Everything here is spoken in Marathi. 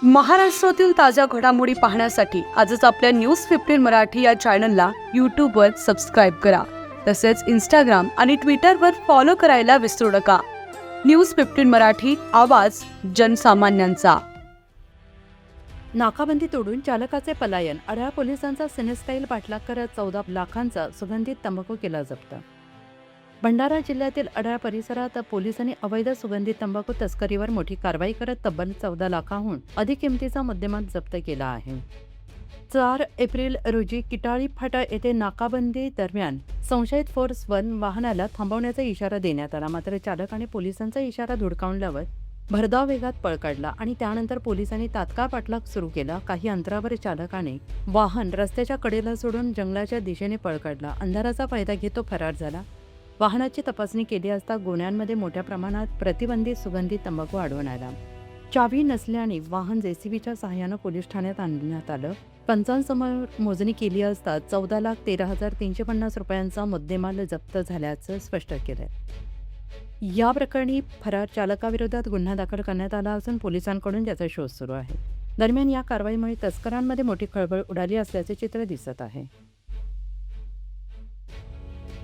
महाराष्ट्रातील ताज्या घडामोडी पाहण्यासाठी आजच आपल्या न्यूज 15 मराठी या चॅनलला यूट्यूबवर सबस्क्राईब करा. तसेच इंस्टाग्राम आणि ट्विटरवर फॉलो करायला विसरू नका. न्यूज 15 मराठी, आवाज जनसामान्यांचा. नाकाबंदी तोडून चालकाचे पलायन. अड्याळ पोलिसांचा सिनेस्टाईल पाठलाग करत 14 लाखांचा सुगंधित तंबाखू केला जप्त. भंडारा जिल्ह्यातील अड्याळ परिसरात पोलिसांनी अवैध सुगंधित तंबाखू तस्करीवर मोठी कारवाई करत तब्बल 14 लाखांहून अधिक किमतीचा मुद्देमाल जप्त केला आहे. 4 एप्रिल रोजी किटाळी फाटा येथे नाकाबंदी दरम्यान संशयित फोर्स 1 वाहनाला थांबवण्याचा इशारा देण्यात आला. मात्र चालकाने पोलिसांचा इशारा धुडकावल्यावर भरधाव वेगात पळ काढला आणि त्यानंतर पोलिसांनी तात्काळ पाठलाग सुरू केला. काही अंतरावर चालकाने वाहन रस्त्याच्या कडेला सोडून जंगलाच्या दिशेने पळ काढला. अंधाराचा फायदा घेत तो फरार झाला. वाहनाची तपासणी केली असता गोण्यांमध्ये मोठ्या प्रमाणात प्रतिबंधित सुगंधित तंबाखू आढळून आला. चावी नसल्याने वाहन जेसीबीच्या सहाय्यानं पोलीस ठाण्यात आणण्यात आलं. पंचांसमोर मोजणी केली असता 14,13,350 रुपयांचा मुद्देमाल जप्त झाल्याचं स्पष्ट केलंय. या प्रकरणी फरार चालकाविरोधात गुन्हा दाखल करण्यात आला असून पोलिसांकडून त्याचा शोध सुरू आहे. दरम्यान या कारवाईमुळे तस्करांमध्ये मोठी खळबळ उडाली असल्याचे चित्र दिसत आहे.